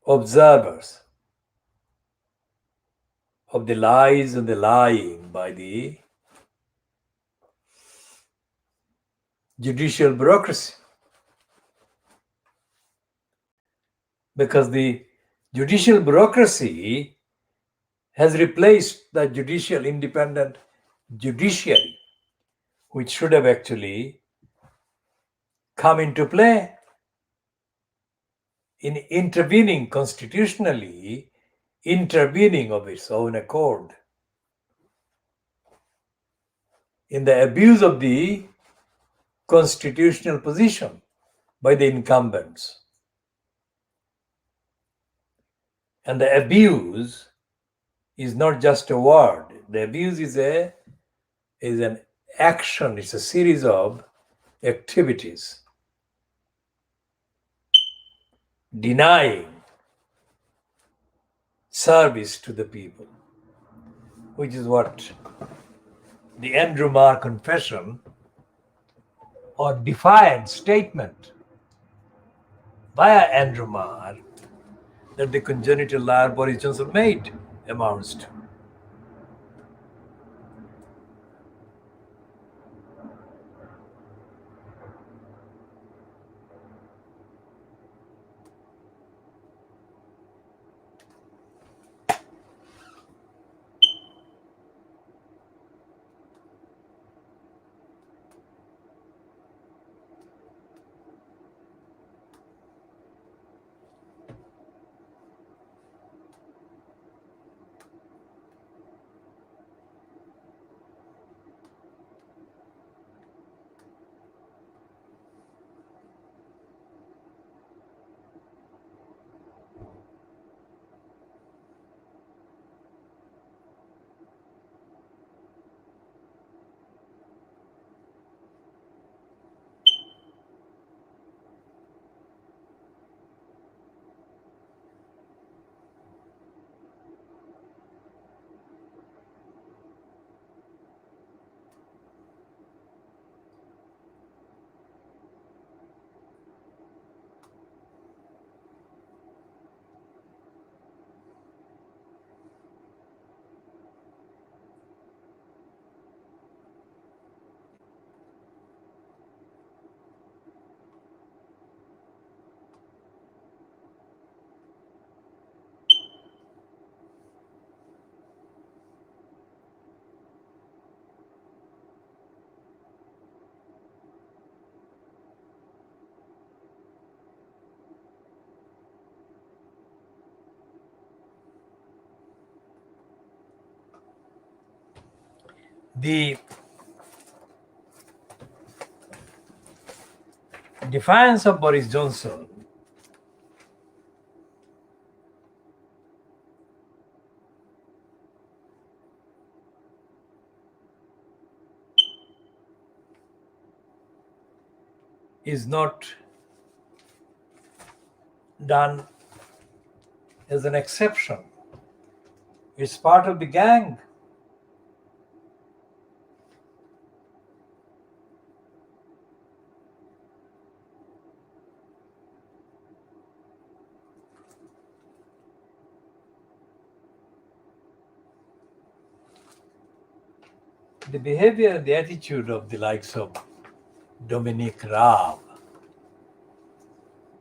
Speaker 1: observers of the lies and the lying by the judicial bureaucracy. Because the judicial bureaucracy has replaced the judicial independent judiciary, which should have actually come into play in intervening constitutionally, intervening of its own accord in the abuse of the constitutional position by the incumbents. And the abuse is not just a word. The abuse is an action. It's a series of activities denying service to the people, which is what the Andrew Marr confession or defiant statement via Andrew Marr that the congenital liar Boris Johnson made amounts to. The defiance of Boris Johnson is not done as an exception. It's part of the gang. The behavior and the attitude of the likes of Dominic Raab,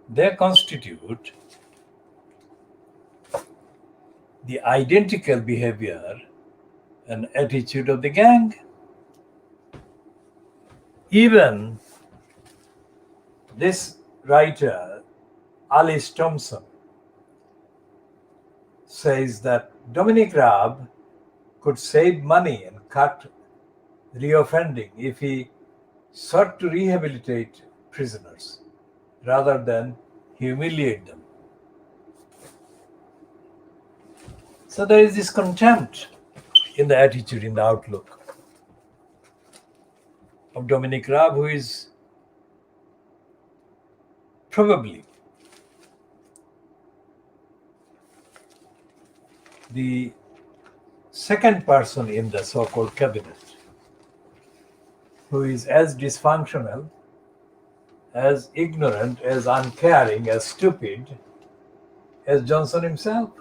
Speaker 1: they constitute the identical behavior and attitude of the gang. Even this writer, Alice Thompson, says that Dominic Raab could save money and cut reoffending if he sought to rehabilitate prisoners rather than humiliate them. So there is this contempt in the attitude, in the outlook of Dominic Raab, who is probably the second person in the so-called cabinet who is as dysfunctional, as ignorant, as uncaring, as stupid as Johnson himself.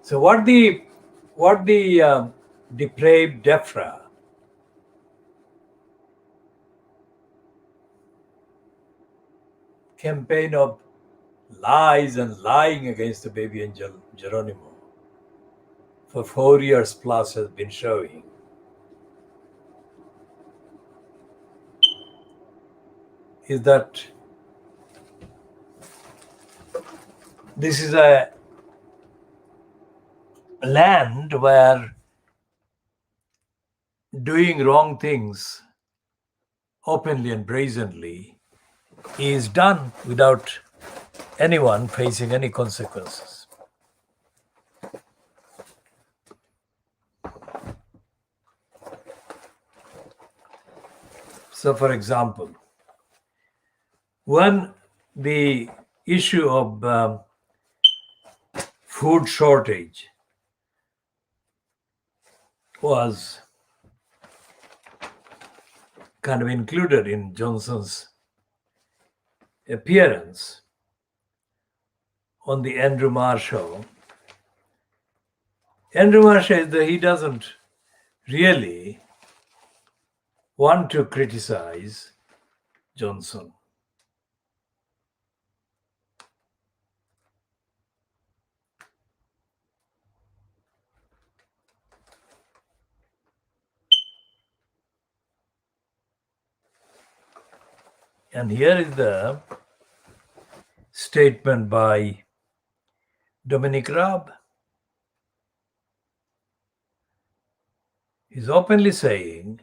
Speaker 1: So what the depraved DEFRA campaign of lies and lying against the baby angel Geronimo for 4 years plus has been showing is that this is a land where doing wrong things openly and brazenly is done without anyone facing any consequences. So, for example, when the issue of food shortage was kind of included in Johnson's appearance on the Andrew Marr show, Andrew Marr says that he doesn't really want to criticize Johnson. And here is the statement by Dominic Raab. He's openly saying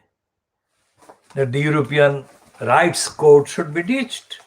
Speaker 1: that the European Rights Code should be ditched.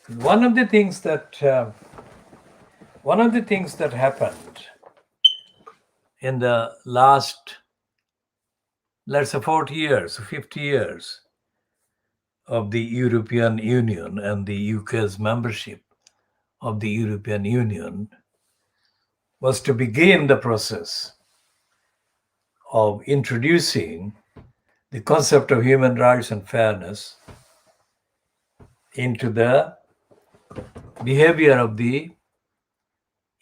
Speaker 1: One of the things that happened in the last, let's say, 40 years, 50 years of the European Union and the UK's membership of the European Union was to begin the process of introducing the concept of human rights and fairness into the behavior of the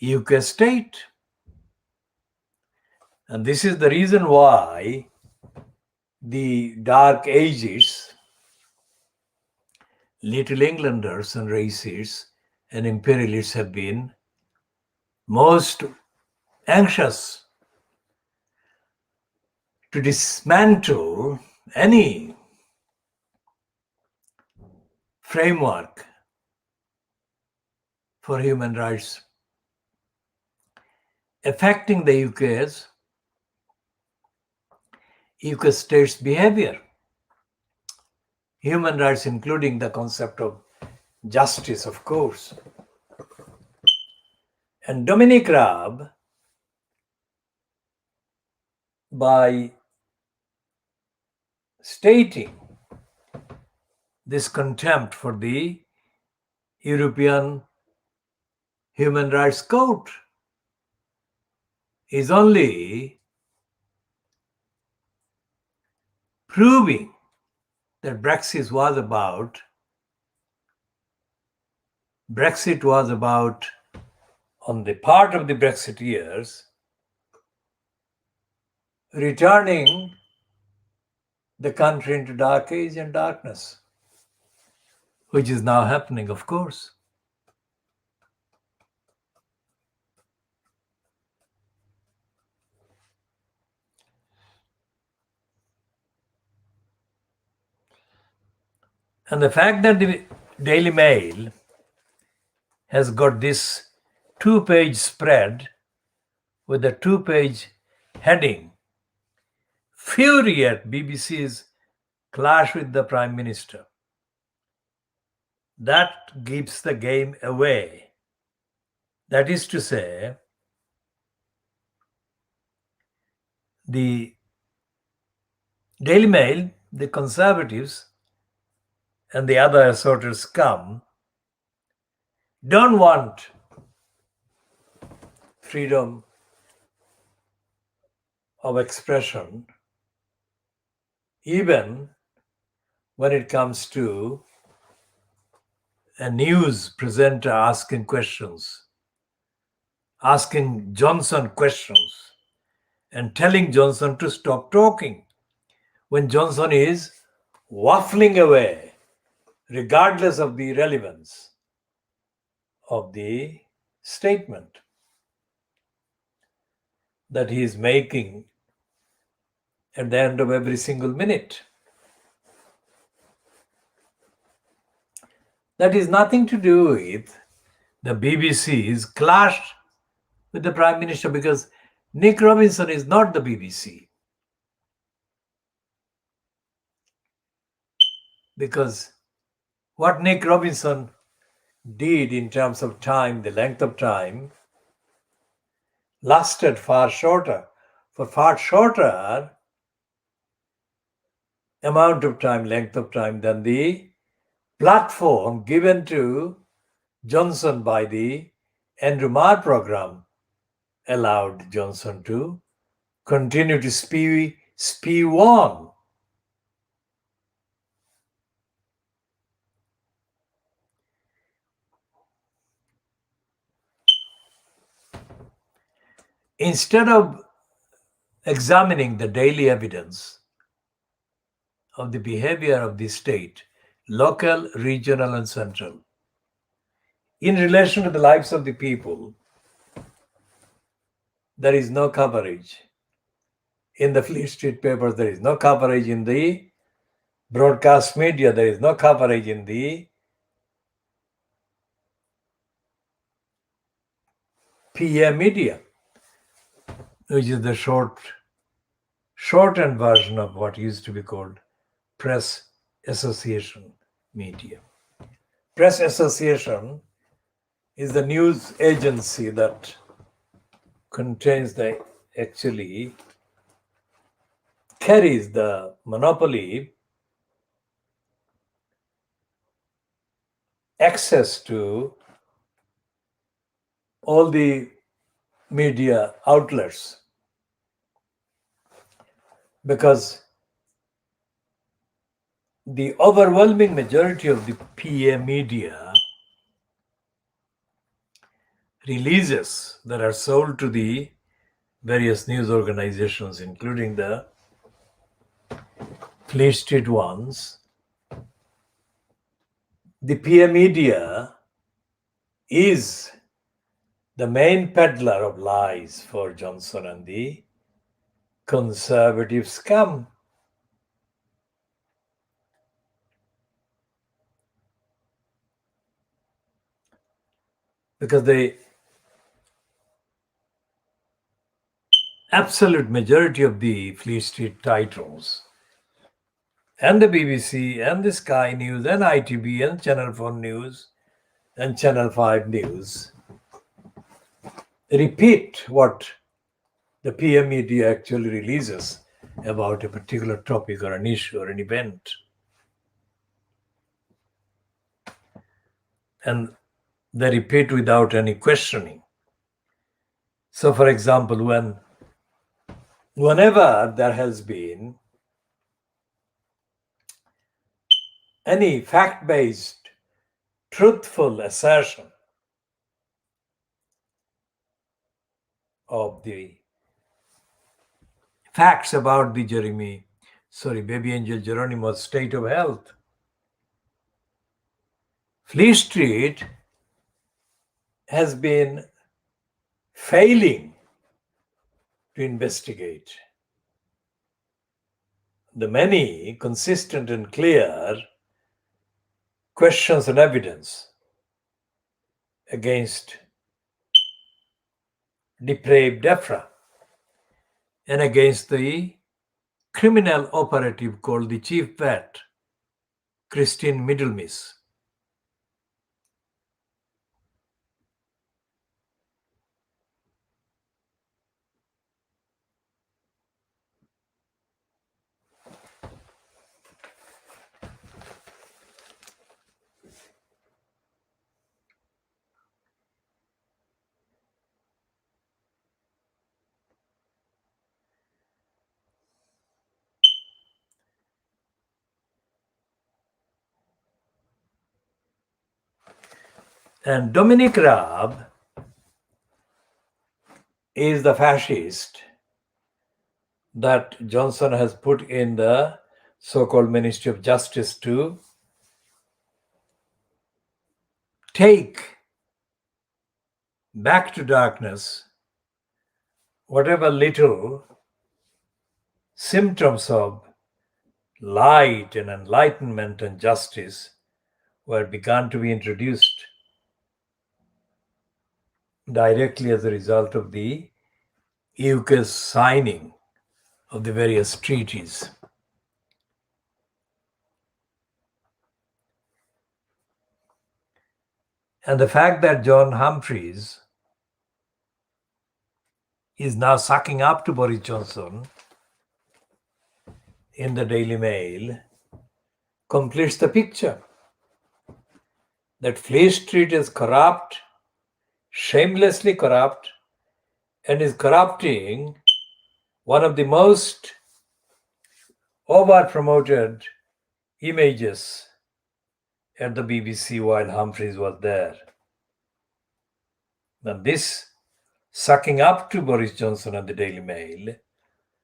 Speaker 1: UK state. And this is the reason why the Dark Ages, Little Englanders and racists and imperialists have been most anxious to dismantle any framework for human rights affecting the UK state's behavior. Human rights, including the concept of justice, of course. And Dominic Raab, by stating this contempt for the European Human Rights Court, is only proving that Brexit was about, on the part of the Brexiteers, returning the country into dark age and darkness, which is now happening, of course. And the fact that the Daily Mail has got this 2-page spread with a 2-page heading, "Fury at BBC's clash with the Prime Minister," that gives the game away. That is to say, the Daily Mail, the Conservatives, and the other assorted scum don't want freedom of expression, even when it comes to a news presenter asking Johnson questions and telling Johnson to stop talking when Johnson is waffling away, regardless of the relevance of the statement that he is making at the end of every single minute. That is nothing to do with the BBC's clash with the Prime Minister, because Nick Robinson is not the BBC. Because what Nick Robinson did in terms of time, the length of time, lasted far shorter amount of time, length of time than the platform given to Johnson by the Andrew Marr program allowed Johnson to continue to spew on. Instead of examining the daily evidence of the behavior of the state, local, regional, and central, in relation to the lives of the people, there is no coverage. In the Fleet Street papers, there is no coverage. In the broadcast media, there is no coverage. In the PA media, which is the shortened version of what used to be called press association media. Press Association is the news agency that contains the actually carries the monopoly access to all the media outlets, because the overwhelming majority of the PA media releases that are sold to the various news organizations, including the Fleet Street ones, the PA media is the main peddler of lies for Johnson and the conservative scum. Because the absolute majority of the Fleet Street titles and the BBC and the Sky News and ITV and Channel 4 News and Channel 5 News repeat what the PM media actually releases about a particular topic or an issue or an event. And they repeat without any questioning. So, for example, whenever there has been any fact-based, truthful assertion of the facts about the baby angel Geronimo's state of health, Fleet Street has been failing to investigate the many consistent and clear questions and evidence against depraved DEFRA and against the criminal operative called the Chief Vet, Christine Middlemiss. And Dominic Raab is the fascist that Johnson has put in the so-called Ministry of Justice to take back to darkness whatever little symptoms of light and enlightenment and justice were begun to be introduced directly as a result of the UK's signing of the various treaties. And the fact that John Humphreys is now sucking up to Boris Johnson in the Daily Mail completes the picture that Fleet Street is corrupt, shamelessly corrupt, and is corrupting one of the most over-promoted images at the BBC while Humphreys was there. Now this sucking up to Boris Johnson and the Daily Mail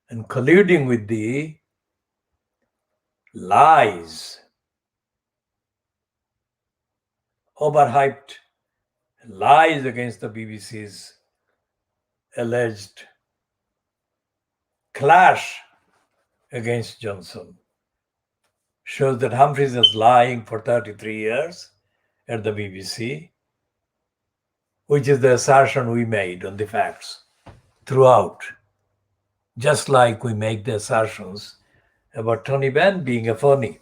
Speaker 1: and colluding with the lies, overhyped lies against the BBC's alleged clash against Johnson shows that Humphreys is lying for 33 years at the BBC, which is the assertion we made on the facts throughout, just like we make the assertions about Tony Benn being a phony.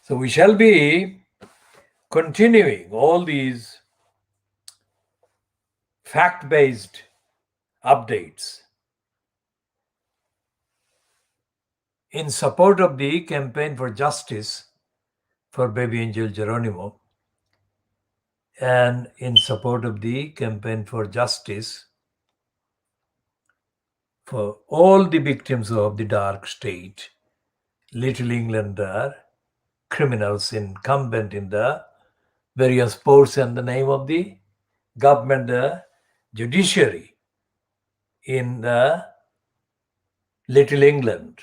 Speaker 1: So we shall be continuing all these fact-based updates in support of the campaign for justice for baby angel Geronimo and in support of the campaign for justice for all the victims of the dark state. Little England are criminals incumbent in the various posts and the name of the government, the judiciary in the Little England.